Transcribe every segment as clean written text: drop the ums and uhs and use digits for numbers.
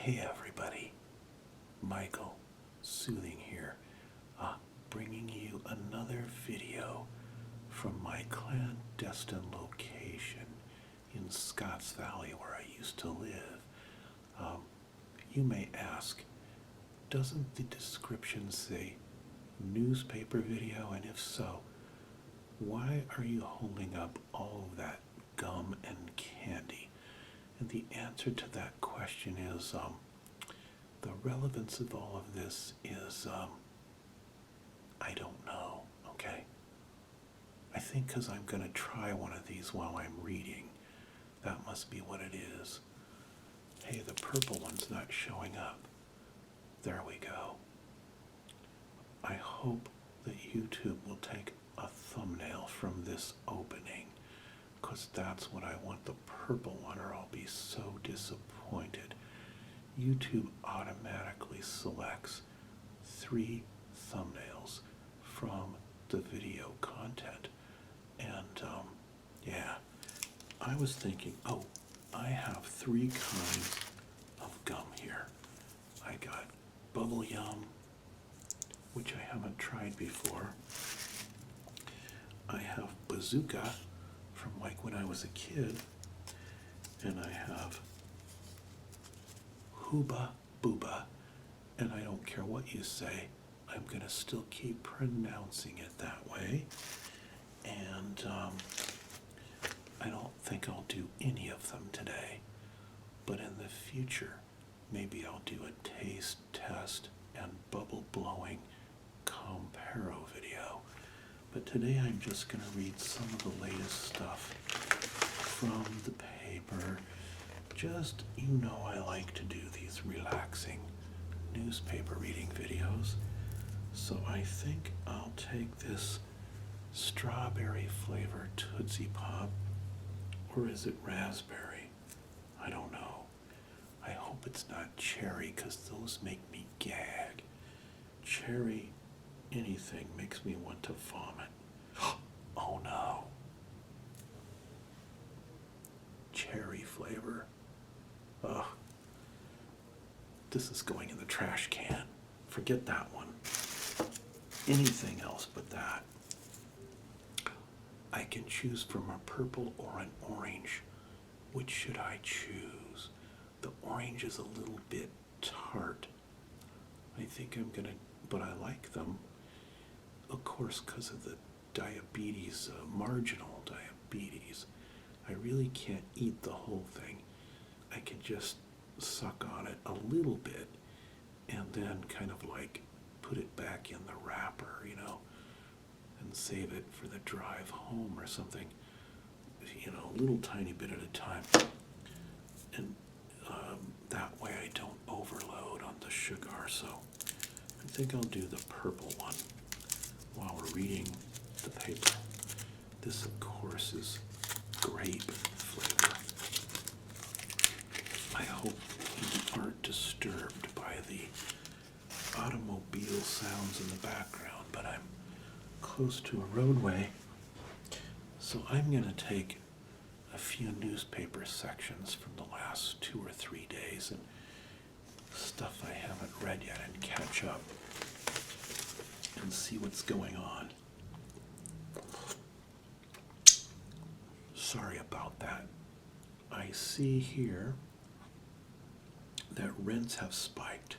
Hey everybody, Michael, Soothing here, bringing you another video from my clandestine location in Scotts Valley where I used to live. You may ask, doesn't the description say newspaper video? And if so, why are you holding up all of that gum and candy? And the answer to that question is, the relevance of all of this is, I don't know, okay? I think because I'm going to try one of these while I'm reading. That must be what it is. Hey, the purple one's not showing up. There we go. I hope that YouTube will take a thumbnail from this opening, because that's what I want, the purple one, or I'll be so disappointed. YouTube automatically selects 3 thumbnails from the video content. And yeah, I was thinking, oh, I have 3 kinds of gum here. I got Bubble Yum, which I haven't tried before. I have Bazooka, from like when I was a kid, and I have Hooba Booba, and I don't care what you say, I'm gonna still keep pronouncing it that way. And I don't think I'll do any of them today, but in the future, maybe I'll do a taste test and bubble blowing comparo video. But today I'm just going to read some of the latest stuff from the paper. Just, you know, I like to do these relaxing newspaper reading videos. So I think I'll take this strawberry flavor Tootsie Pop, or is it raspberry? I don't know. I hope it's not cherry, because those make me gag. Cherry anything makes me want to vomit. Oh no. Cherry flavor. Ugh. This is going in the trash can. Forget that one. Anything else but that. I can choose from a purple or an orange. Which should I choose? The orange is a little bit tart. I think I'm gonna, but I like them. Of course, because of the diabetes, marginal diabetes. I really can't eat the whole thing. I can just suck on it a little bit and then kind of like put it back in the wrapper, you know, and save it for the drive home or something, you know, a little tiny bit at a time. And that way I don't overload on the sugar. So I think I'll do the purple one while we're reading the paper. This, of course, is grape flavor. I hope you aren't disturbed by the automobile sounds in the background, but I'm close to a roadway, so I'm going to take a few newspaper sections from the last 2 or 3 days and stuff I haven't read yet and catch up and see what's going on. Sorry about that. I see here that rents have spiked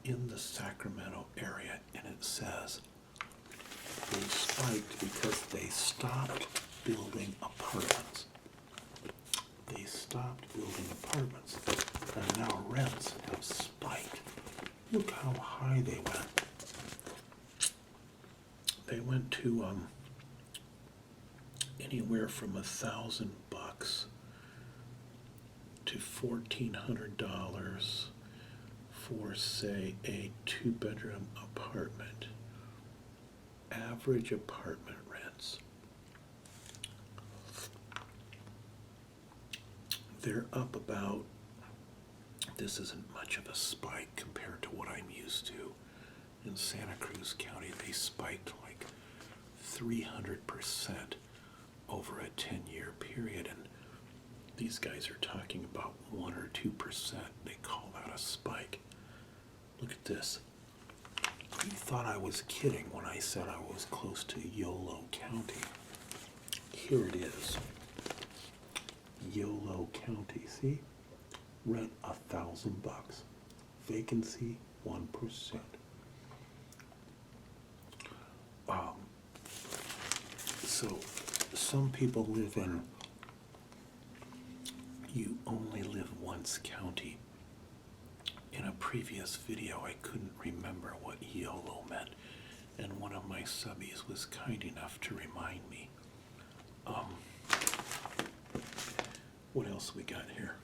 in the Sacramento area, and it says they spiked because they stopped building apartments. They stopped building apartments, and now rents have spiked. Look how high they went. They went to anywhere from $1,000 to $1,400 for, say, a 2-bedroom apartment. Average apartment rents. They're up about, this isn't much of a spike compared to what I'm used to. In Santa Cruz County, they spiked like 300% over a 10-year period, and these guys are talking about 1 or 2%. They call that a spike. Look at this. You thought I was kidding when I said I was close to Yolo County. Here it is. Yolo County, see? Rent $1,000. Vacancy 1%. So some people live in you only live once county. In a previous video, I couldn't remember what YOLO meant, and one of my subbies was kind enough to remind me. What else we got here?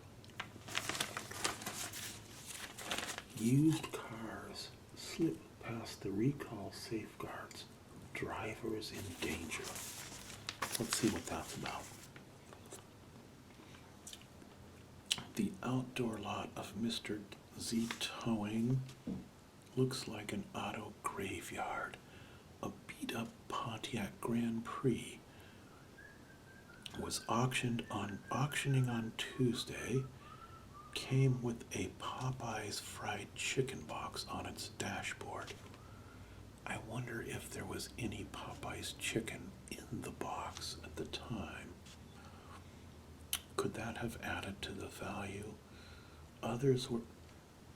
Used cars slip past the recall safeguards. Drivers in danger. Let's see what that's about. The outdoor lot of Mr. Z Towing looks like an auto graveyard. A beat-up Pontiac Grand Prix was auctioning on Tuesday. Came with a Popeyes fried chicken box on its dashboard. I wonder if there was any Popeyes chicken in the box at the time. Could that have added to the value? Others were...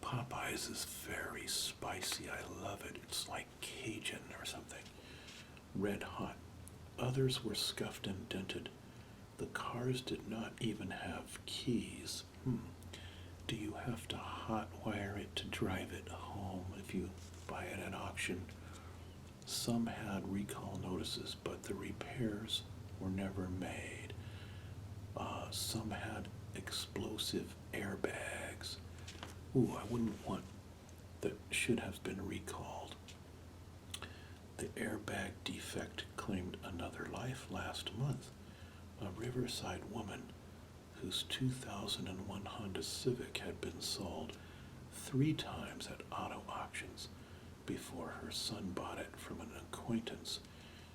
Popeyes is very spicy. I love it. It's like Cajun or something. Red hot. Others were scuffed and dented. The cars did not even have keys. Do you have to hot wire it to drive it home if you buy it at auction? Some had recall notices, but the repairs were never made. Some had explosive airbags. Ooh, I wouldn't want that. Should have been recalled. The airbag defect claimed another life last month. A Riverside woman whose 2001 Honda Civic had been sold 3 times at auto auctions before her son bought it from an acquaintance.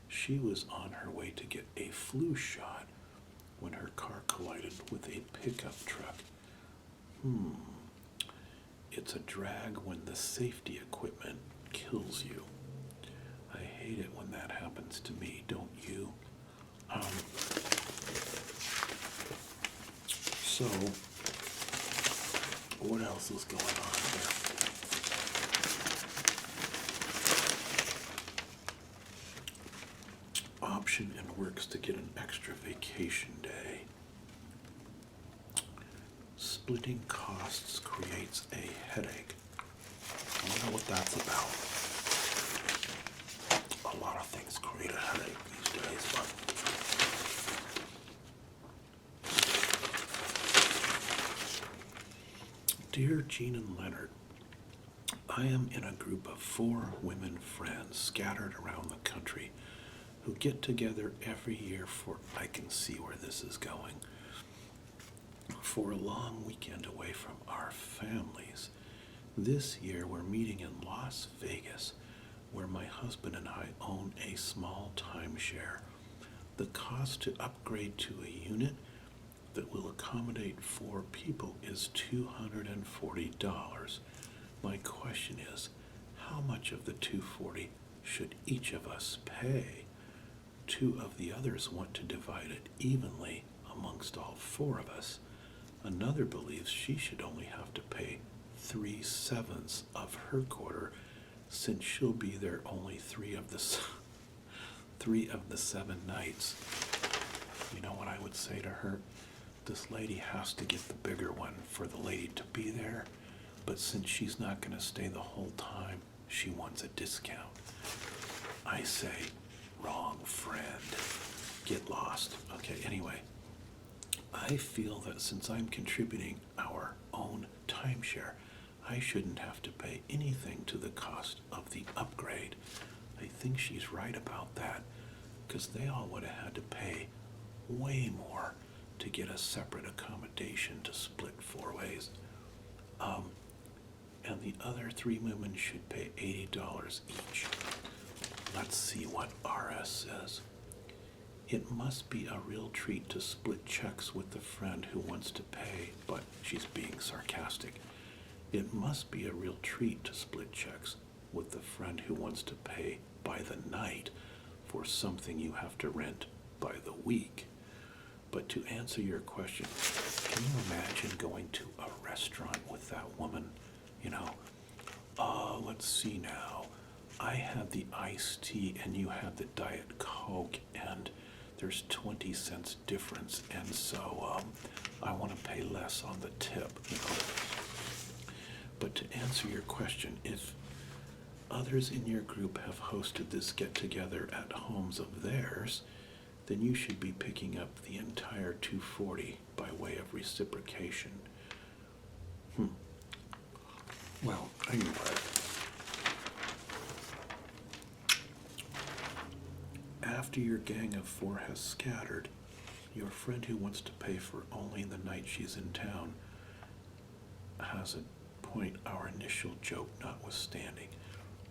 She was on her way to get a flu shot when her car collided with a pickup truck. It's a drag when the safety equipment kills you. I hate it when that happens to me, don't you? So, what else is going on here? Option and works to get an extra vacation day. Splitting costs creates a headache. I don't know what that's about. A lot of things create a headache these days, but Dear Jean and Leonard, I am in a group of 4 women friends scattered around the country who get together every year I can see where this is going, for a long weekend away from our families. This year we're meeting in Las Vegas, where my husband and I own a small timeshare. The cost to upgrade to a unit that will accommodate 4 people is $240. My question is, how much of the $240 should each of us pay? 2 of the others want to divide it evenly amongst all 4 of us. Another believes she should only have to pay 3/7 of her quarter, since she'll be there only 3 of the 7 nights. You know what I would say to her? This lady has to get the bigger one for the lady to be there, but since she's not going to stay the whole time, she wants a discount. I say, wrong friend. Get lost. Okay, anyway, I feel that since I'm contributing our own timeshare, I shouldn't have to pay anything to the cost of the upgrade. I think she's right about that, because they all would have had to pay way more to get a separate accommodation to split 4 ways. And the other 3 women should pay $80 each. Let's see what RS says. It must be a real treat to split checks with the friend who wants to pay, but she's being sarcastic. It must be a real treat to split checks with the friend who wants to pay by the night for something you have to rent by the week. But to answer your question, can you imagine going to a restaurant with that woman? You know, let's see now. I had the iced tea and you had the Diet Coke, and there's 20 cents difference, and so I want to pay less on the tip, you know. But to answer your question, if others in your group have hosted this get-together at homes of theirs, then you should be picking up the entire $240 by way of reciprocation. Well, anyway. After your gang of four has scattered, your friend who wants to pay for only the night she's in town has a point, our initial joke notwithstanding.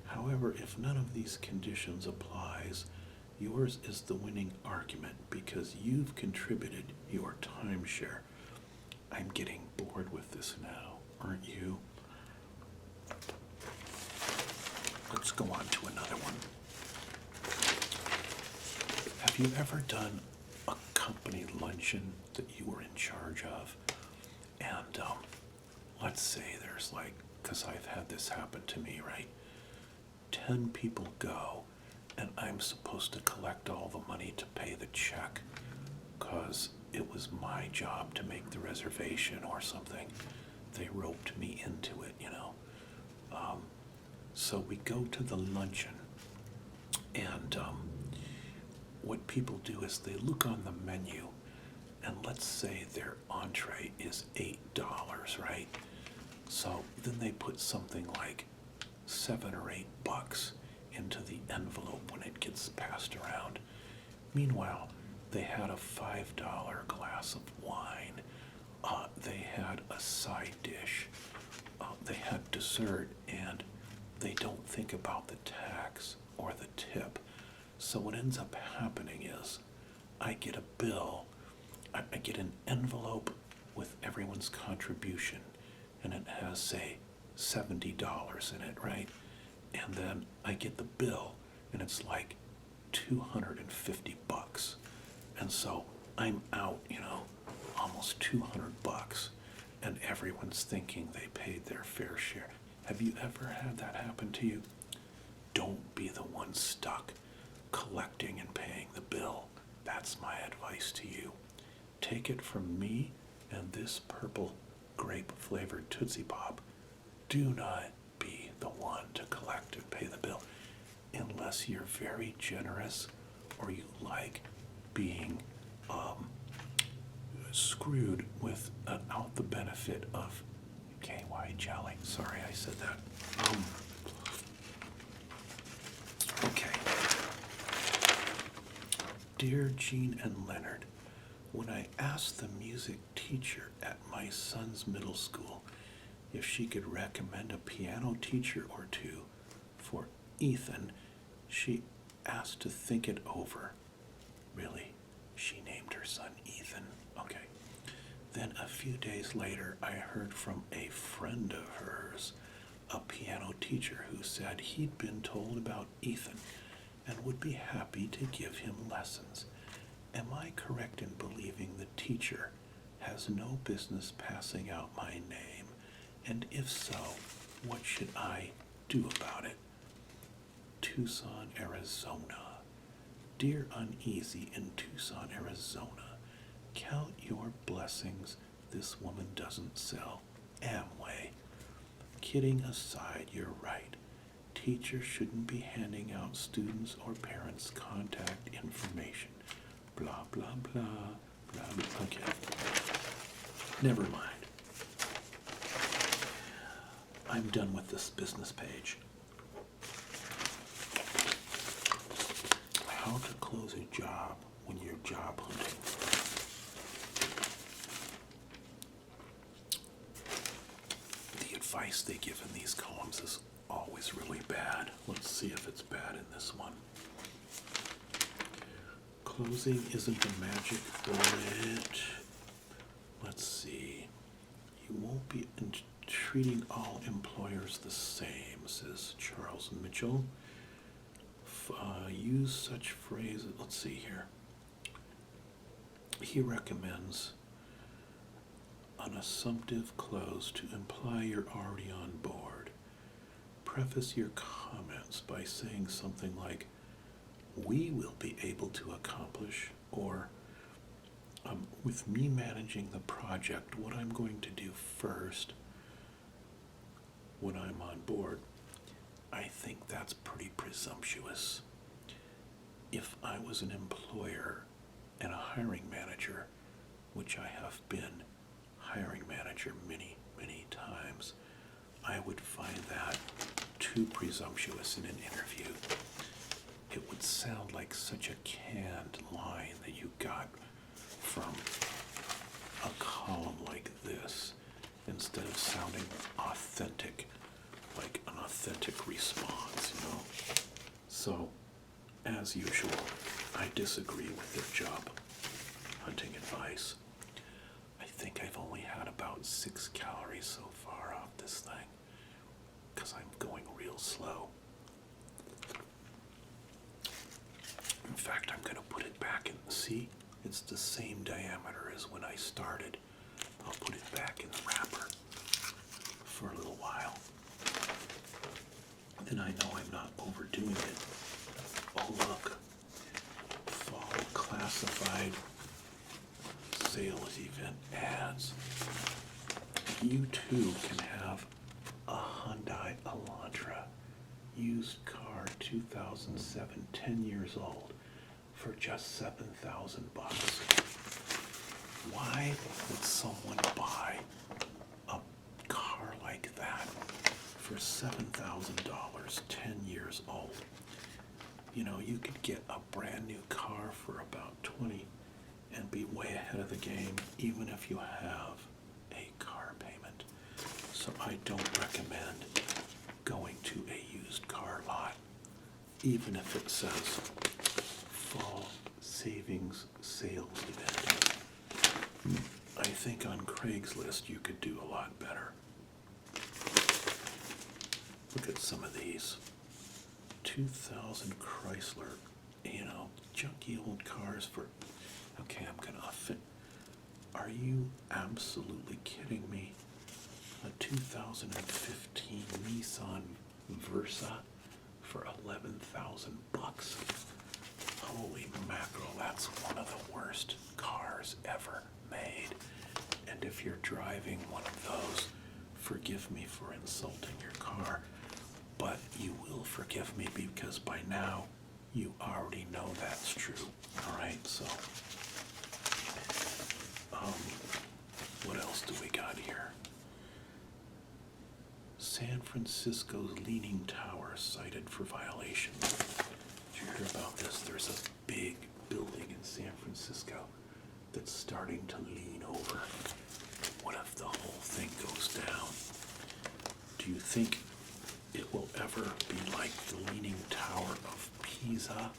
However, if none of these conditions applies, yours is the winning argument because you've contributed your timeshare. I'm getting bored with this now, aren't you? Let's go on to another one. Have you ever done a company luncheon that you were in charge of? And let's say there's like, because I've had this happen to me, right? 10 people go, and I'm supposed to collect all the money to pay the check because it was my job to make the reservation or something. They roped me into it, you know. So we go to the luncheon, and what people do is they look on the menu, and let's say their entree is $8, right? So then they put something like $7 or $8 into the envelope when it gets passed around. Meanwhile, they had a $5 glass of wine. They had a side dish. They had dessert, and they don't think about the tax or the tip. So what ends up happening is I get a bill, I get an envelope with everyone's contribution, and it has, say, $70 in it, right? And then I get the bill, and it's like $250. And so I'm out, you know, almost $200, and everyone's thinking they paid their fair share. Have you ever had that happen to you? Don't be the one stuck collecting and paying the bill. That's my advice to you. Take it from me and this purple grape flavored Tootsie Pop. Do not be the one to collect and pay the bill unless you're very generous or you like being screwed without the benefit of KY jelly. Sorry, I said that. Okay. Dear Jean and Leonard, when I asked the music teacher at my son's middle school if she could recommend a piano teacher or two for Ethan, she asked to think it over. Really? She named her son Ethan? Okay. Then a few days later, I heard from a friend of hers, a piano teacher, who said he'd been told about Ethan and would be happy to give him lessons. Am I correct in believing the teacher has no business passing out my name? And if so, what should I do about it? Tucson, Arizona. Dear Uneasy in Tucson, Arizona, count your blessings this woman doesn't sell Amway. Kidding aside, you're right. Teachers shouldn't be handing out students' or parents' contact information. Blah, blah, blah, blah, blah. Okay. Never mind. I'm done with this business page. How to close a job when you're job hunting. The advice they give in these columns is always really bad. Let's see if it's bad in this one. Closing isn't a magic bullet. Let's see. You won't be treating all employers the same, says Charles Mitchell. Use such phrases. Let's see here. He recommends an assumptive close to imply you're already on board. Preface your comments by saying something like, "We will be able to accomplish," or "with me managing the project, what I'm going to do first when I'm on board." I think that's pretty presumptuous. If I was an employer and a hiring manager, which I have been hiring manager many, many times, I would find that too presumptuous in an interview. It would sound like such a canned line that you got from a column like this, instead of sounding authentic, like an authentic response, you know? So, as usual, I disagree with their job hunting advice. I think I've only had about 6 calories so far off this thing, because I'm going real slow. In fact, I'm going to put it back in. See, it's the same diameter as when I started. I'll put it back in the wrapper for a little while. Then I know I'm not overdoing it. Oh look, fall classified sales event ads. You too can have a Hyundai Elantra, used car 2007, 10 years old, for just $7,000. Why would someone buy a car like that for $7,000, 10 years old? You know, you could get a brand new car for about 20 and be way ahead of the game, even if you have a car payment. So I don't recommend going to a used car lot, even if it says fall savings sales event. I think on Craigslist you could do a lot better. Look at some of these. 2000 Chrysler, you know, junky old cars for, okay, I'm gonna offend. Are you absolutely kidding me? A 2015 Nissan Versa for $11,000. Holy mackerel, that's one of the worst cars ever made. And if you're driving one of those, forgive me for insulting your car, but you will forgive me because by now you already know that's true. All right, so what else do we got here? San Francisco's Leaning Tower cited for violation. Did you hear about this? There's a big building in San Francisco that's starting to lean over. What if the whole thing goes down? Do you think it will ever be like the Leaning Tower of Pisa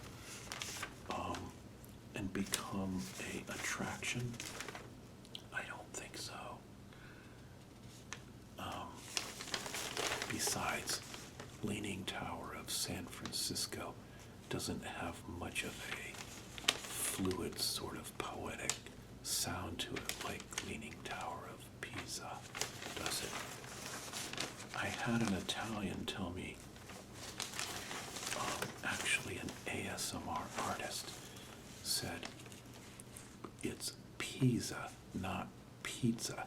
and become a attraction? I don't think so. Besides, Leaning Tower of San Francisco doesn't have much of a fluid, sort of poetic sound to it like Leaning Tower of Pisa, does it? I had an Italian tell me, actually an ASMR artist, said it's Pisa, not pizza,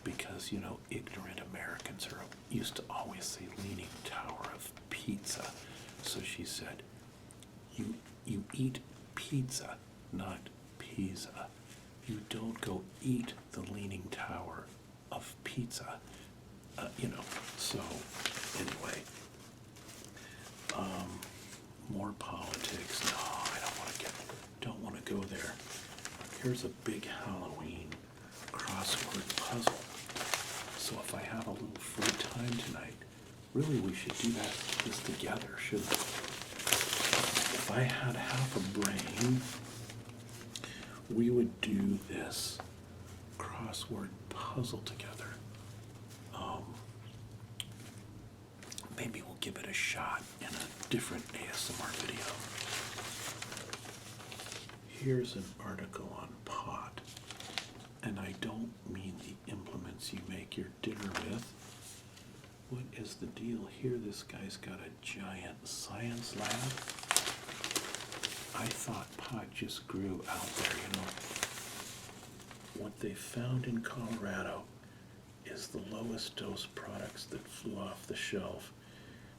because, you know, ignorant Americans used to always say Leaning Tower of Pizza. So she said, you eat pizza, not pizza. You don't go eat the Leaning Tower of Pizza. You know, so anyway, more politics. No, I don't want to go there. Here's a big Halloween crossword puzzle. So if I have a little free time tonight, really we should do this together, shouldn't we? If I had half a brain, we would do this crossword puzzle together. give it a shot in a different ASMR video. Here's an article on pot, and I don't mean the implements you make your dinner with. What is the deal here? This guy's got a giant science lab. I thought pot just grew out there, you know. What they found in Colorado is the lowest dose products that flew off the shelf.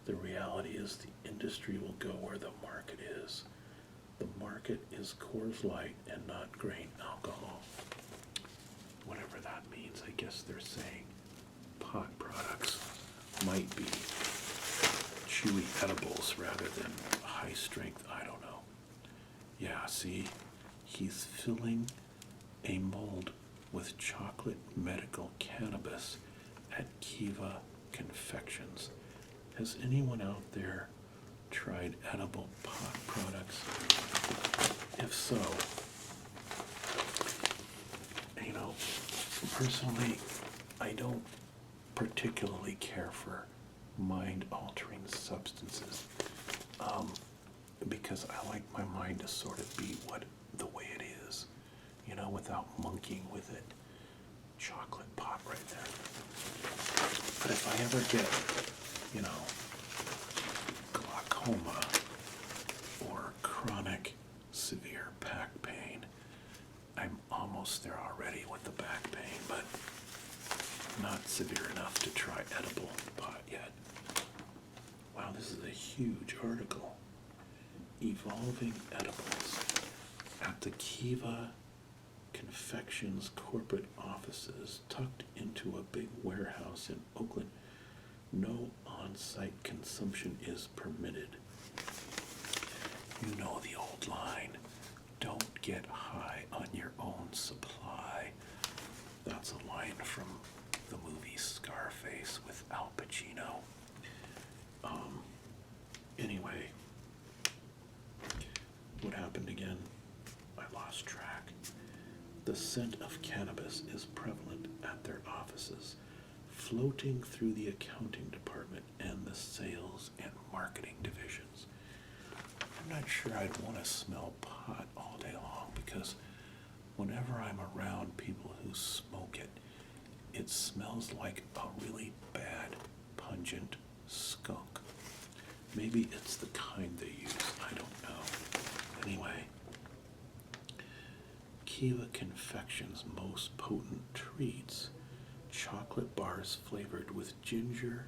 The reality is the industry will go where the market is. The market is Coors Light and not grain alcohol. Whatever that means, I guess they're saying pot products might be chewy edibles rather than high strength, I don't know. Yeah, see, he's filling a mold with chocolate medical cannabis at Kiva Confections. Has anyone out there tried edible pot products? If so, you know, personally, I don't particularly care for mind-altering substances because I like my mind to sort of be the way it is, you know, without monkeying with it. Chocolate pot right there. But if I ever get, you know, glaucoma or chronic severe back pain, I'm almost there already with the back pain, but not severe enough to try edible pot yet. Wow, this is a huge article. Evolving edibles at the Kiva Confections corporate offices tucked into a big warehouse in Oakland. No on-site consumption is permitted. You know the old line, don't get high on your own supply. That's a line from the movie Scarface with Al Pacino. Anyway, what happened again? I lost track. The scent of cannabis is prevalent at their offices, floating through the accounting department and the sales and marketing divisions. I'm not sure I'd want to smell pot all day long because whenever I'm around people who smoke it, it smells like a really bad, pungent skunk. Maybe it's the kind they use, I don't know. Anyway, Kiva Confections' most potent treats, chocolate bars flavored with ginger,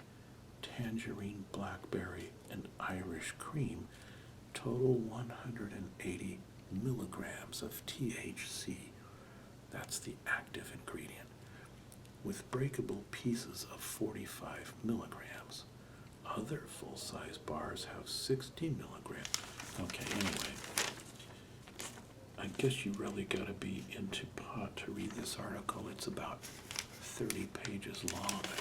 tangerine, blackberry, and Irish cream, total 180 milligrams of THC. That's the active ingredient, with breakable pieces of 45 milligrams. Other full-size bars have 60 milligrams. Okay, anyway, I guess you really got to be into pot to read this article. It's about 30 pages long, I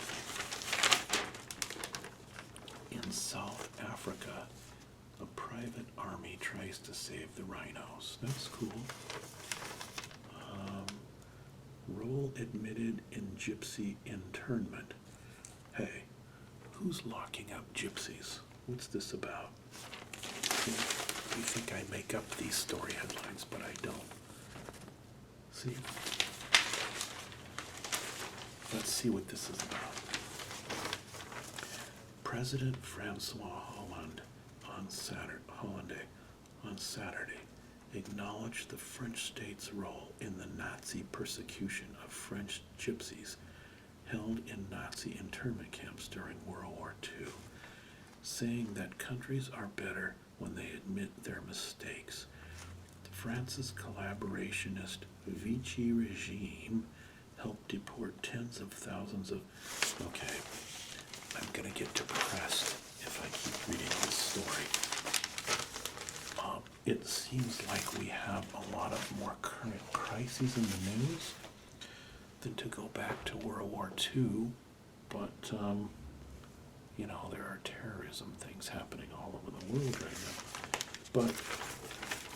think. In South Africa, a private army tries to save the rhinos. That's cool. Role admitted in gypsy internment. Hey, who's locking up gypsies? What's this about? You think I make up these story headlines, but I don't. See? Let's see what this is about. President Francois Hollande on Saturday acknowledged the French state's role in the Nazi persecution of French gypsies held in Nazi internment camps during World War II, saying that countries are better when they admit their mistakes. France's collaborationist Vichy regime helped deport tens of thousands of... Okay, I'm going to get depressed if I keep reading this story. It seems like we have a lot of more current crises in the news than to go back to World War II, but, you know, there are terrorism things happening all over the world right now. But,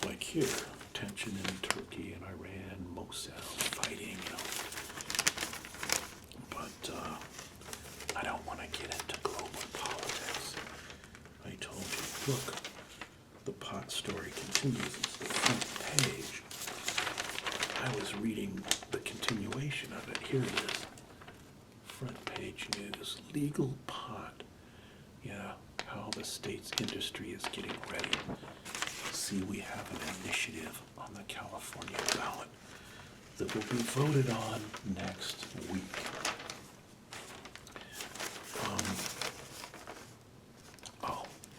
like here, tension in Turkey and Iran, Mossad fighting, you know. But, I don't want to get into global politics. book, the pot story continues. It's the front page. I was reading the continuation of it. Here it is. Front page news. Legal pot. Yeah, how the state's industry is getting ready. See, we have an initiative on the California ballot that will be voted on next week.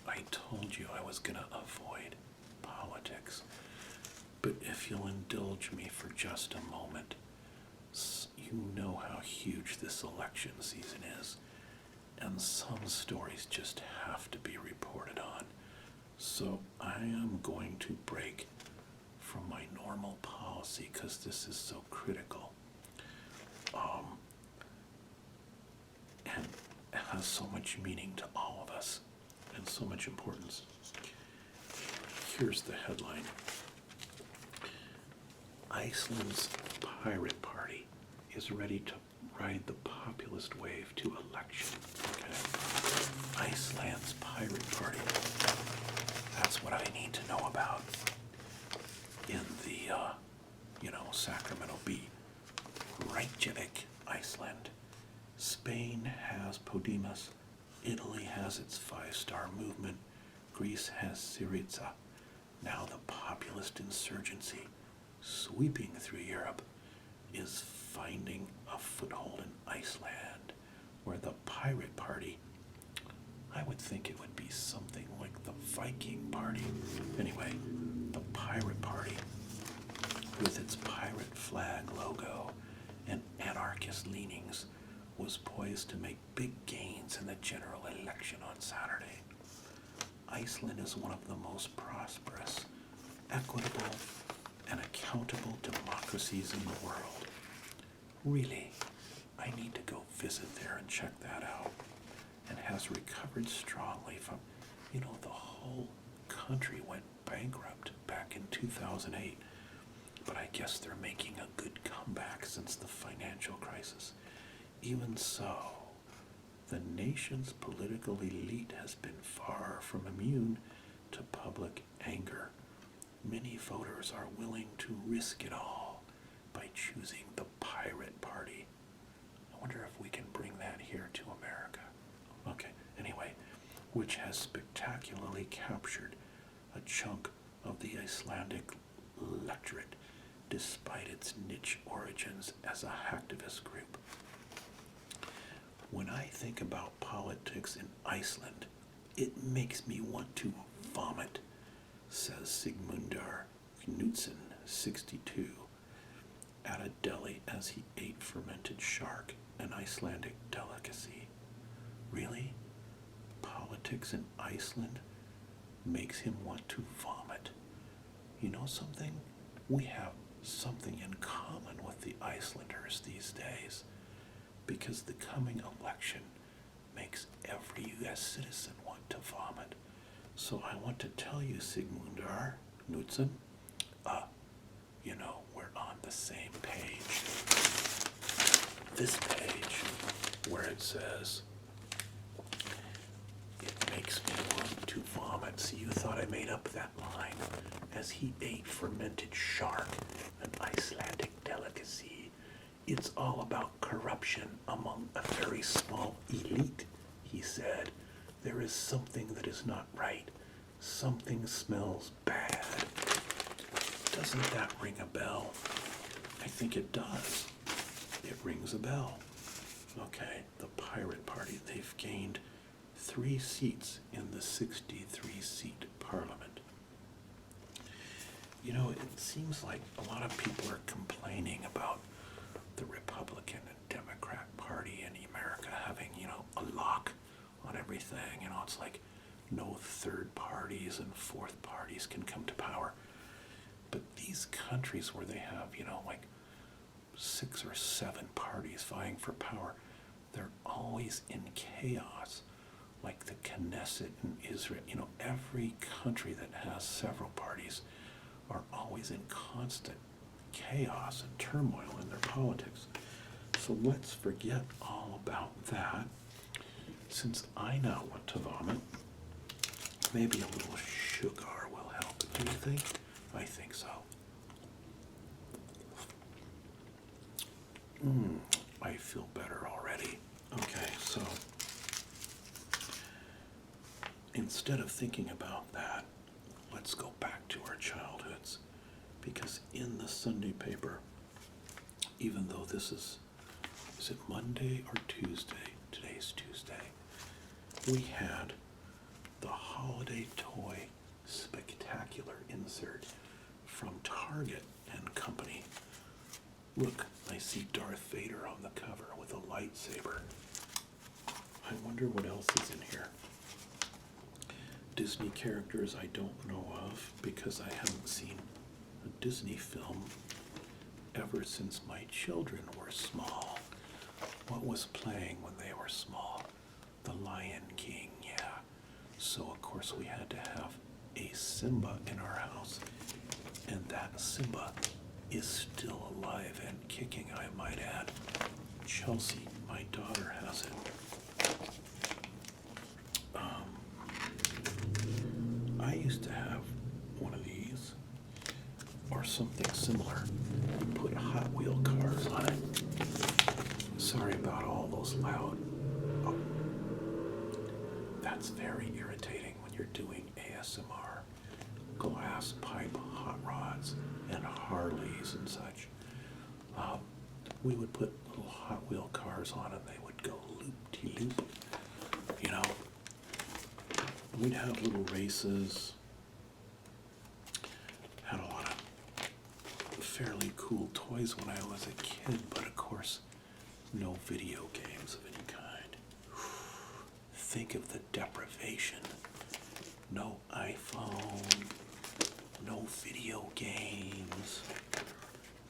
I told you I was going to avoid politics, but if you'll indulge me for just a moment, you know how huge this election season is, and some stories just have to be reported on. So I am going to break from my normal policy because this is so critical. And it has so much meaning to all of us and so much importance. Here's the headline. Iceland's pirate party is ready to ride the populist wave to election. Okay. Iceland's pirate party. That's what I need to know about in the, Sacramento Bee. Reykjavik, Iceland. Spain has Podemos. Italy has its five-star movement. Greece has Syriza. Now the populist insurgency, sweeping through Europe, is finding a foothold in Iceland, where the pirate party, I would think it would be something like the Viking party. Anyway, the pirate party, with its pirate flag logo and anarchist leanings, was poised to make big gains in the general election on Saturday. Iceland is one of the most prosperous, equitable, and accountable democracies in the world. Really, I need to go visit there and check that out. And has recovered strongly from, the whole country went bankrupt back in 2008. But I guess they're making a good comeback since the financial crisis. Even so, the nation's political elite has been far from immune to public anger. Many voters are willing to risk it all by choosing the pirate party. I wonder if we can bring that here to America. Okay, anyway, which has spectacularly captured a chunk of the Icelandic electorate despite its niche origins as a hacktivist group. When I think about politics in Iceland, it makes me want to vomit, says Sigmundar Knudsen, 62, at a deli as he ate fermented shark, an Icelandic delicacy. Really? Politics in Iceland makes him want to vomit. You know something? We have something in common with the Icelanders these days, because the coming election makes every U.S. citizen want to vomit. So I want to tell you, Sigmundar Knudsen, we're on the same page. This page, where it says, it makes me want to vomit. See, you thought I made up that line. As he ate fermented shark, an Icelandic delicacy. It's all about corruption among a very small elite, he said. There is something that is not right. Something smells bad. Doesn't that ring a bell? I think it does. It rings a bell. Okay, the pirate party, they've gained 3 seats in the 63-seat parliament. It seems like a lot of people are complaining about the Republican and Democrat Party in America having, a lock on everything. It's like no third parties and fourth parties can come to power. But these countries where they have, like 6 or 7 parties vying for power, they're always in chaos. Like the Knesset in Israel, every country that has several parties are always in constant chaos and turmoil in their politics. So let's forget all about that. Since I now want to vomit, Maybe a little sugar will help. Do you think? I think so. I feel better already. Okay, so instead of thinking about that, let's go back to our childhoods. Because in the Sunday paper, even though this is it Monday or Tuesday? Today's Tuesday. We had the Holiday Toy Spectacular insert from Target and Company. Look, I see Darth Vader on the cover with a lightsaber. I wonder what else is in here. Disney characters I don't know of because I haven't seen a Disney film ever since my children were small. What was playing when they were small? The Lion King, yeah. So of course we had to have a Simba in our house. And that Simba is still alive and kicking, I might add. Chelsea, my daughter, has it. I used to have one of these, or something similar. You put Hot Wheel cars on it. Sorry about all those loud. Oh, that's very irritating when you're doing ASMR. Glass pipe hot rods and Harleys and such. We would put little Hot Wheel cars on and they would go loop-de-loop, you know. We'd have little races. Had a lot of fairly cool toys when I was a kid, but of course, no video games of any kind. Think of the deprivation. No iPhone, no video games,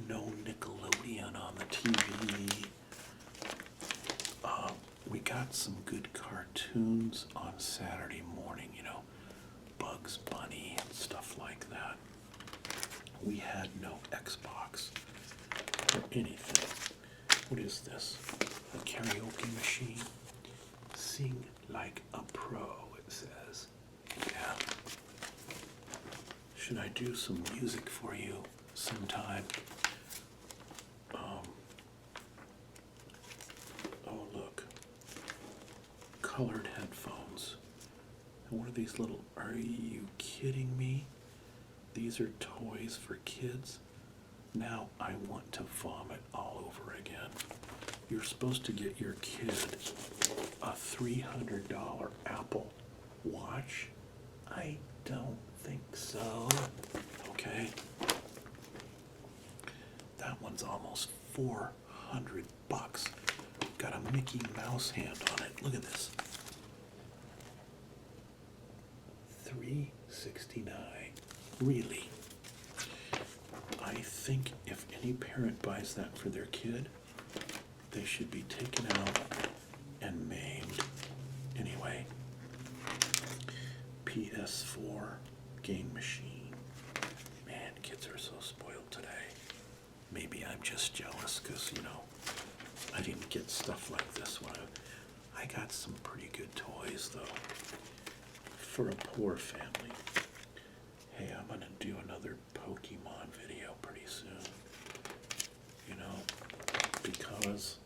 no Nickelodeon on the TV. We got some good cartoons on Saturday morning, you know, Bugs Bunny and stuff like that. We had no Xbox or anything. What is this? A karaoke machine? Sing like a pro, it says. Yeah. Should I do some music for you sometime? Oh, look. Colored headphones. And what are these little, are you kidding me? These are toys for kids. Now I want to vomit all over again. You're supposed to get your kid a $300 Apple Watch? I don't think so. Okay. That one's almost $400. Got a Mickey Mouse hand on it. Look at this. $369. Really? I think if any parent buys that for their kid, they should be taken out and maimed. Anyway, PS4 game machine. Man, kids are so spoiled today. Maybe I'm just jealous because, you know, I didn't get stuff like this when I got some pretty good toys, though, for a poor family. Hey, I'm going to do another Pokemon video pretty soon. You know, because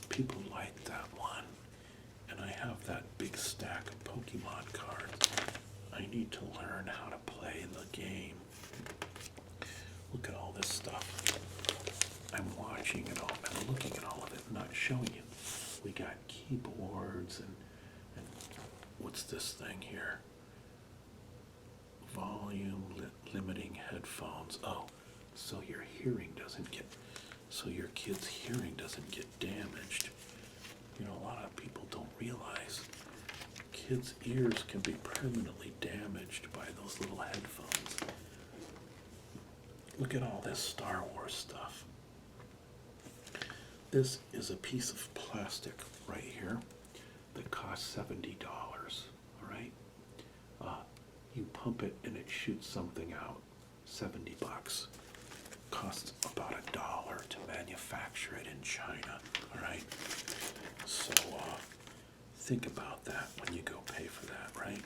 people like that one. And I have that big stack of Pokemon cards. I need to learn how to play the game. Look at all this stuff. I'm watching it all and looking at all of it, not showing you. We got keyboards and what's this thing here? Volume limiting headphones. Oh, so your hearing doesn't get, so your kid's hearing doesn't get damaged. You know, a lot of people don't realize kids' ears can be permanently damaged by those little headphones. Look at all this Star Wars stuff. This is a piece of plastic right here that costs $70, all right? You pump it and it shoots something out, $70. Costs about $1 to manufacture it in China, all right? So think about that when you go pay for that, right?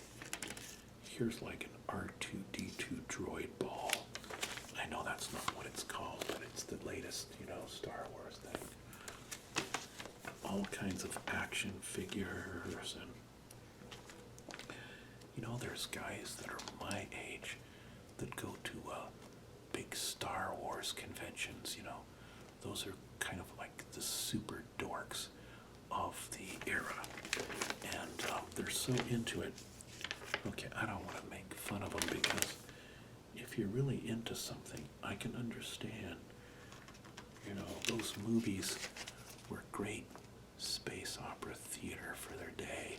here's like an R2D2 droid ball. I know that's not what it's called, but it's the latest, Star Wars thing. All kinds of action figures, and there's guys that are my age that go to big Star Wars conventions. Those are kind of like the super dorks of the era, and they're so into it. Okay, I don't want to make fun of them, because if you're really into something, I can understand. Those movies were great space opera theater for their day,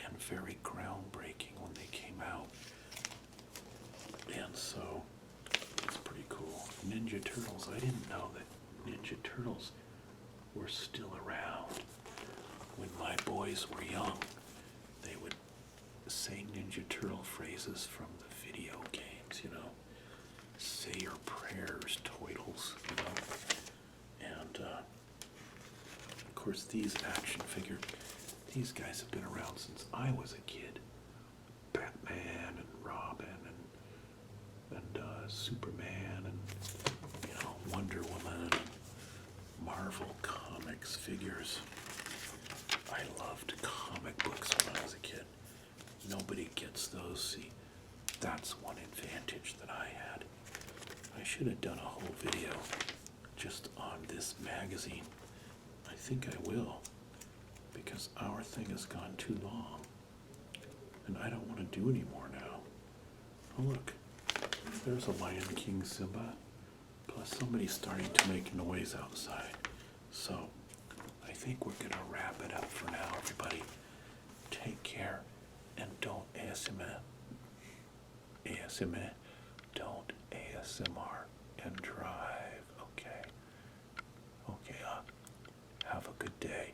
and very groundbreaking when they came out. And so, it's pretty cool. Ninja Turtles, I didn't know that Ninja Turtles were still around. When my boys were young, they would say Ninja Turtle phrases from the video games, Say your prayers, Toidles, And, of course, these action figures, these guys have been around since I was a kid. Batman and Robin and Superman and, Wonder Woman and Marvel Comics figures. I loved comic books when I was a kid. Nobody gets those. See, that's one advantage that I had. I should have done a whole video just on this magazine. I think I will, because our thing has gone too long, and I don't want to do any more now. Oh look, there's a Lion King Simba, plus somebody's starting to make noise outside. So, I think we're going to wrap it up for now, everybody. Take care, and don't ASMR. Don't ASMR and drive, okay? Okay, have a good day.